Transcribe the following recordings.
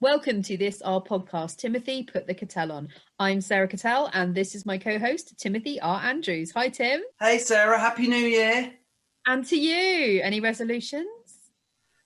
Welcome to this, our podcast, Timothy Put the Kettel On. I'm Sarah Kettel, and this is my co-host, Timothy R. Andrews. Hi, Tim. Hey, Sarah. Happy New Year. And to you. Any resolutions?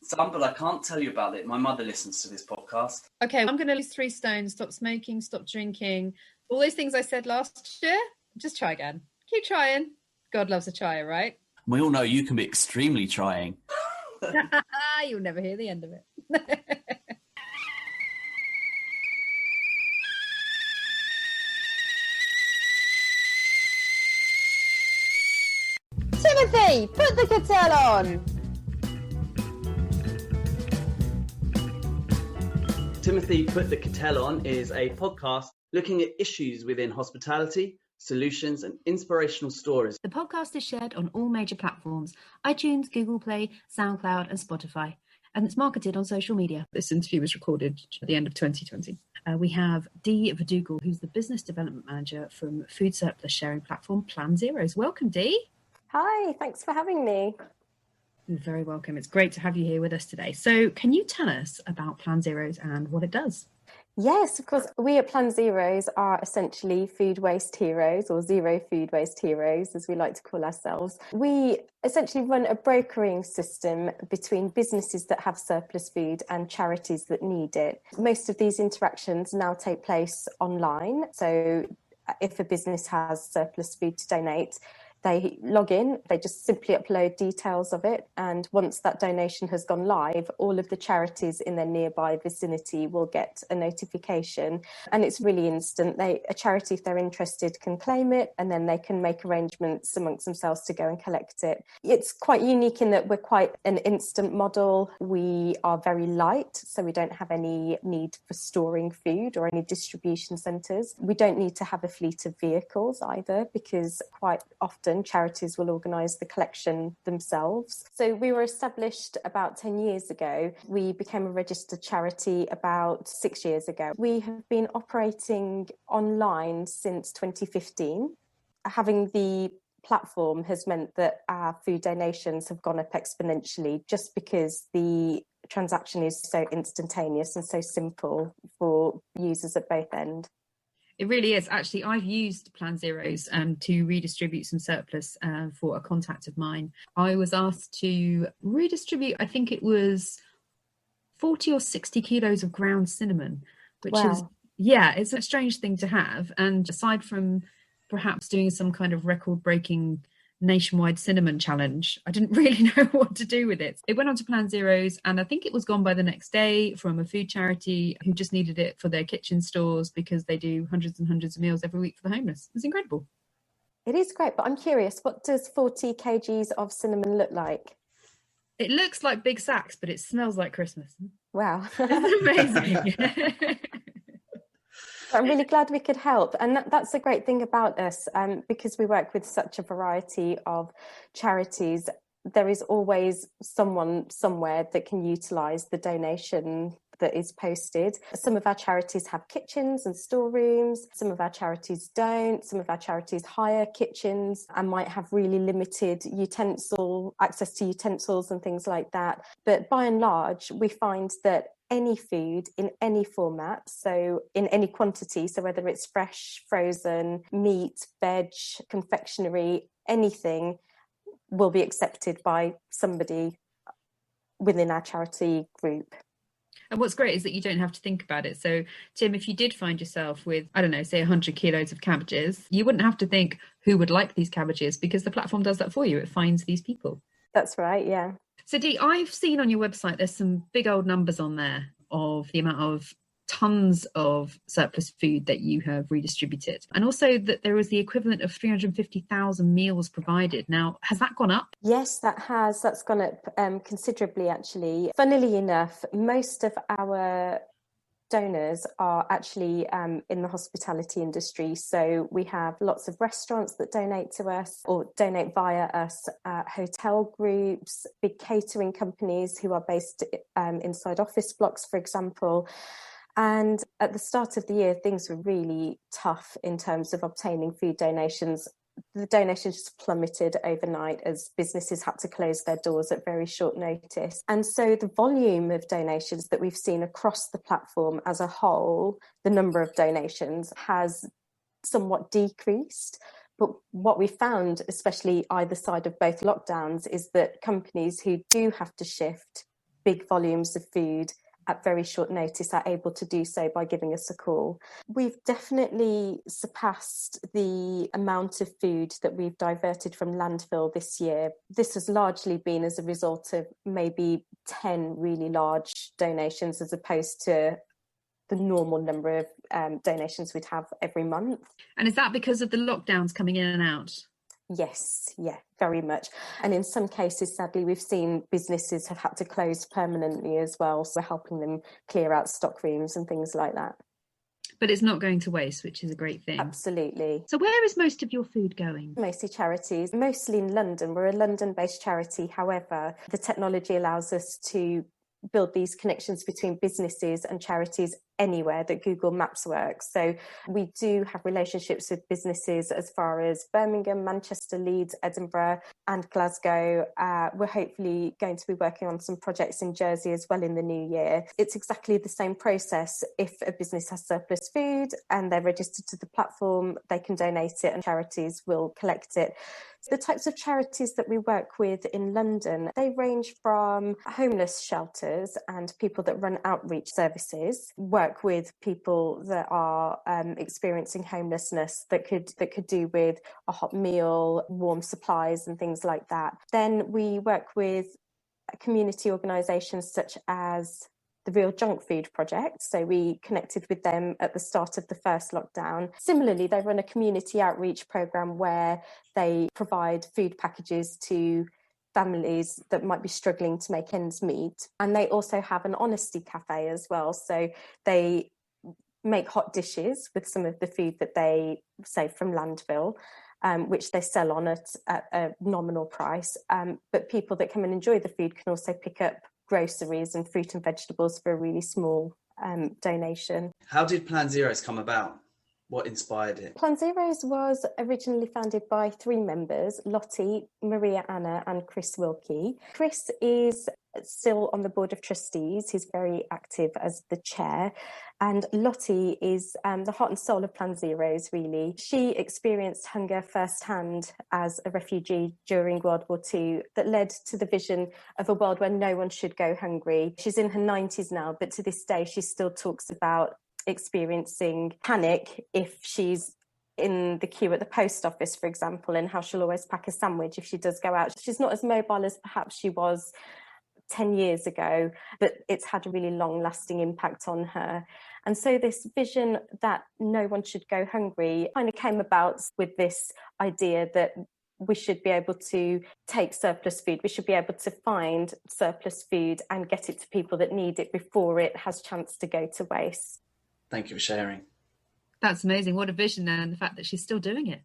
Some, but I can't tell you about it. My mother listens to this podcast. Okay, I'm going to lose 3 stones, stop smoking, stop drinking. All those things I said last year, just try again. Keep trying. God loves a trier, right? We all know you can be extremely trying. You'll never hear the end of it. Timothy, put the kettle on! Timothy Put the Kettel On is a podcast looking at issues within hospitality, solutions and inspirational stories. The podcast is shared on all major platforms, iTunes, Google Play, SoundCloud and Spotify. And it's marketed on social media. This interview was recorded at the end of 2020. We have Dee Vadukul, who's the Business Development Manager from food surplus sharing platform Plan Zheroes. Welcome, Dee. Hi, thanks for having me. You're very welcome. It's great to have you here with us today. So can you tell us about Plan Zheroes and what it does? Yes, of course. We at Plan Zheroes are essentially food waste heroes, or zero food waste heroes, as we like to call ourselves. We essentially run a brokering system between businesses that have surplus food and charities that need it. Most of these interactions now take place online. So if a business has surplus food to donate, they log in, they just simply upload details of it. And once that donation has gone live, all of the charities in their nearby vicinity will get a notification. And it's really instant. A charity, if they're interested, can claim it, and then they can make arrangements amongst themselves to go and collect it. It's quite unique in that we're quite an instant model. We are very light, so we don't have any need for storing food or any distribution centres. We don't need to have a fleet of vehicles either, because quite often charities will organise the collection themselves. So we were established about 10 years ago. We became a registered charity about 6 years ago. We have been operating online since 2015. Having the platform has meant that our food donations have gone up exponentially, just because the transaction is so instantaneous and so simple for users at both ends. It really is. Actually, I've used Plan Zheroes to redistribute some surplus for a contact of mine. I was asked to redistribute, I think it was 40 or 60 kilos of ground cinnamon, which is, it's a strange thing to have. And aside from perhaps doing some kind of record-breaking nationwide cinnamon challenge, I didn't really know what to do with it. It went on to Plan Zheroes, and I think it was gone by the next day from a food charity who just needed it for their kitchen stores because they do hundreds and hundreds of meals every week for the homeless. It's incredible. It is great, but I'm curious, what does 40 kgs of cinnamon look like? It looks like big sacks, but it smells like Christmas. Wow. It's amazing. I'm really glad we could help. And that's a great thing about us, because we work with such a variety of charities. There is always someone somewhere that can utilise the donation that is posted. Some of our charities have kitchens and storerooms. Some of our charities don't. Some of our charities hire kitchens and might have really limited access to utensils and things like that. But by and large, we find that any food in any format, so in any quantity, so whether it's fresh, frozen, meat, veg, confectionery, anything will be accepted by somebody within our charity group. And what's great is that you don't have to think about it. So, Tim, if you did find yourself with, I don't know, say 100 kilos of cabbages, you wouldn't have to think who would like these cabbages, because the platform does that for you. It finds these people. That's right, yeah. So, Dee, I've seen on your website there's some big old numbers on there of the amount of tons of surplus food that you have redistributed, and also that there was the equivalent of 350,000 meals provided. Now, has that gone up? Yes, that's gone up considerably, actually. Funnily enough, most of our donors are actually in the hospitality industry. So we have lots of restaurants that donate to us or donate via us, hotel groups, big catering companies who are based inside office blocks, for example. And at the start of the year, things were really tough in terms of obtaining food donations. the donations just plummeted overnight as businesses had to close their doors at very short notice. And so the volume of donations that we've seen across the platform as a whole, the number of donations has somewhat decreased. But what we found, especially either side of both lockdowns, is that companies who do have to shift big volumes of food at very short notice are able to do so by giving us a call. We've definitely surpassed the amount of food that we've diverted from landfill this year. This has largely been as a result of maybe 10 really large donations as opposed to the normal number of donations we'd have every month. And is that because of the lockdowns coming in and out? Yes, yeah, very much. And in some cases, sadly, we've seen businesses have had to close permanently as well. So we're helping them clear out stock rooms and things like that. But it's not going to waste, which is a great thing. Absolutely. So where is most of your food going? Mostly charities, mostly in London. We're a London-based charity. However, the technology allows us to build these connections between businesses and charities anywhere that Google Maps works. So we do have relationships with businesses as far as Birmingham, Manchester, Leeds, Edinburgh and Glasgow. We're hopefully going to be working on some projects in Jersey as well in the new year. It's exactly the same process. If a business has surplus food and they're registered to the platform, they can donate it and charities will collect it. The types of charities that we work with in London, they range from homeless shelters and people that run outreach services, work with people that are experiencing homelessness that could do with a hot meal, warm supplies and things like that. Then we work with community organisations such as the Real Junk Food Project. So we connected with them at the start of the first lockdown. Similarly, they run a community outreach programme where they provide food packages to families that might be struggling to make ends meet. And they also have an honesty cafe as well. So they make hot dishes with some of the food that they save from landfill, which they sell on at a nominal price. But people that come and enjoy the food can also pick up groceries and fruit and vegetables for a really small donation. How did Plan Zheroes come about? What inspired it? Plan Zheroes was originally founded by 3 members, Lottie, Maria Anna and Chris Wilkie. Chris is still on the board of trustees. He's very active as the chair. And Lottie is the heart and soul of Plan Zheroes, really. She experienced hunger firsthand as a refugee during World War II that led to the vision of a world where no one should go hungry. She's in her 90s now, but to this day, she still talks about experiencing panic if she's in the queue at the post office, for example, and how she'll always pack a sandwich if she does go out. She's not as mobile as perhaps she was 10 years ago, but it's had a really long-lasting impact on her. And so this vision that no one should go hungry kind of came about with this idea that we should be able to take surplus food. We should be able to find surplus food and get it to people that need it before it has chance to go to waste. Thank you for sharing. That's amazing. What a vision, and the fact that she's still doing it.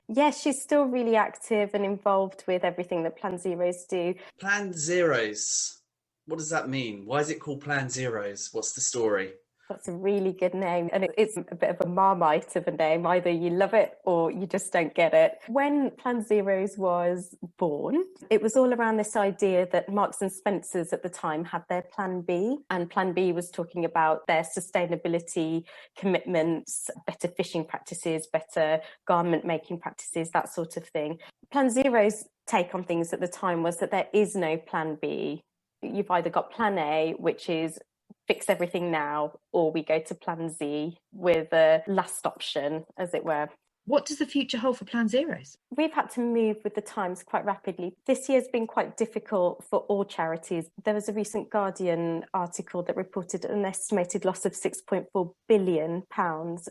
Yes, she's still really active and involved with everything that Plan Zheroes do. Plan Zheroes. What does that mean? Why is it called Plan Zheroes? What's the story? That's a really good name, and it's a bit of a Marmite of a name. Either you love it or you just don't get it. When Plan Zheroes was born, it was all around this idea that Marks and Spencer's at the time had their Plan B, and Plan B was talking about their sustainability commitments, better fishing practices, better garment making practices, that sort of thing. Plan Zheroes' take on things at the time was that there is no Plan B. You've either got Plan A, which is fix everything now, or we go to Plan Z with a last option, as it were. What does the future hold for Plan Zheroes? We've had to move with the times quite rapidly. This year's been quite difficult for all charities. There was a recent Guardian article that reported an estimated loss of £6.4 billion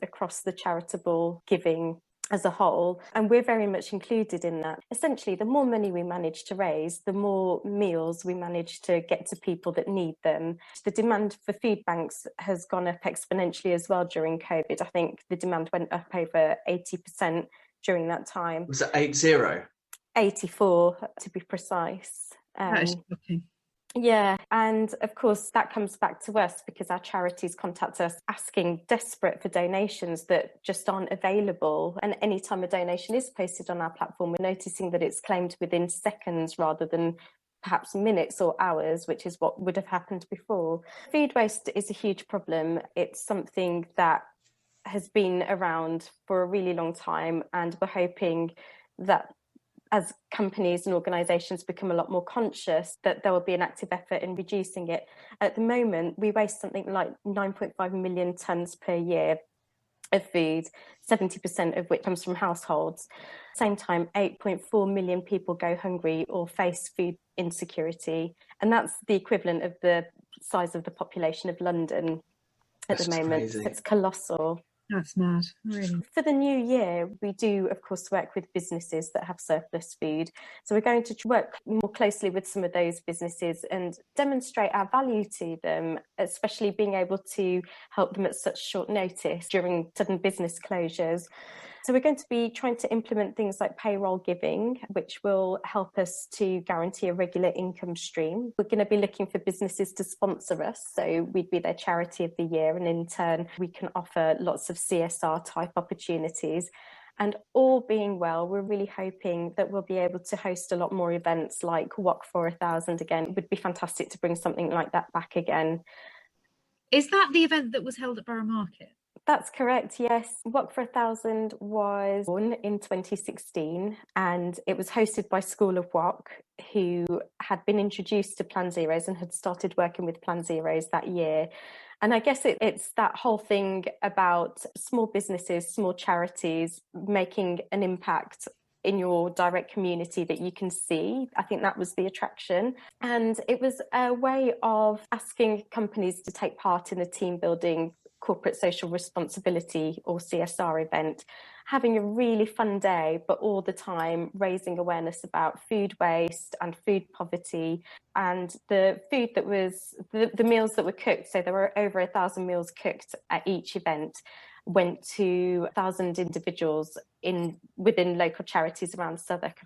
across the charitable giving as a whole, and we're very much included in that. Essentially, the more money we manage to raise, the more meals we manage to get to people that need them. The demand for food banks has gone up exponentially as well during COVID. I think the demand went up over 80% during that time. Was it 80? 84 to be precise. That is shocking. Yeah, and of course that comes back to us because our charities contact us asking desperate for donations that just aren't available. And anytime a donation is posted on our platform, we're noticing that it's claimed within seconds rather than perhaps minutes or hours, which is what would have happened before. Food waste is a huge problem. It's something that has been around for a really long time, and we're hoping that as companies and organisations become a lot more conscious, that there will be an active effort in reducing it. At the moment, we waste something like 9.5 million tonnes per year of food, 70% of which comes from households. At the same time, 8.4 million people go hungry or face food insecurity. And that's the equivalent of the size of the population of London at the moment. Crazy. It's colossal. That's mad, really. For the new year, we do, of course, work with businesses that have surplus food. So we're going to work more closely with some of those businesses and demonstrate our value to them, especially being able to help them at such short notice during sudden business closures. So we're going to be trying to implement things like payroll giving, which will help us to guarantee a regular income stream. We're going to be looking for businesses to sponsor us. So we'd be their charity of the year. And in turn, we can offer lots of CSR type opportunities. And all being well, we're really hoping that we'll be able to host a lot more events like Walk for 1,000 again. It would be fantastic to bring something like that back again. Is that the event that was held at Borough Market? That's correct, yes. Walk for 1,000 was born in 2016 and it was hosted by School of Walk, who had been introduced to Plan Zheroes and had started working with Plan Zheroes that year. And I guess it's that whole thing about small businesses, small charities making an impact in your direct community that you can see. I think that was the attraction. And it was a way of asking companies to take part in a team building corporate social responsibility or CSR event, having a really fun day, but all the time raising awareness about food waste and food poverty. And the food that was, the meals that were cooked, so there were over 1,000 meals cooked at each event, went to 1,000 individuals within local charities around Southwark,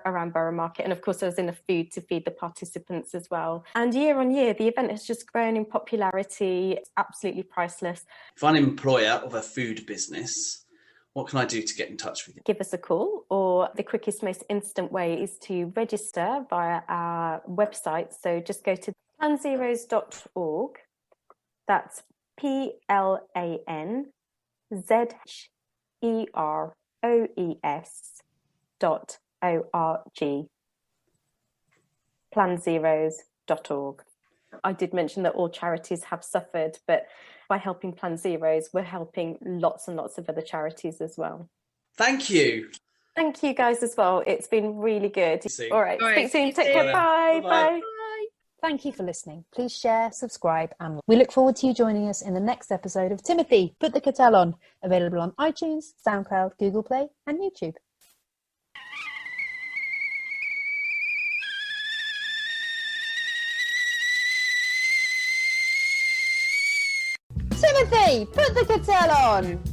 around Borough Market. And of course, there was enough food to feed the participants as well. And year on year, the event has just grown in popularity. It's absolutely priceless. If I'm an employer of a food business, what can I do to get in touch with you? Give us a call, or the quickest, most instant way is to register via our website. So just go to planzeroes.org. That's PlanZeroes.org. planzeroes.org. I did mention that all charities have suffered, but by helping Plan Zheroes, we're helping lots and lots of other charities as well. Thank you. Thank you guys as well. It's been really good. All right, speak soon. Take care. Bye. Bye. Thank you for listening. Please share, subscribe, and we look forward to you joining us in the next episode of Timothy, Put the Kettel On, available on iTunes, SoundCloud, Google Play, and YouTube. Timothy, put the kettle on!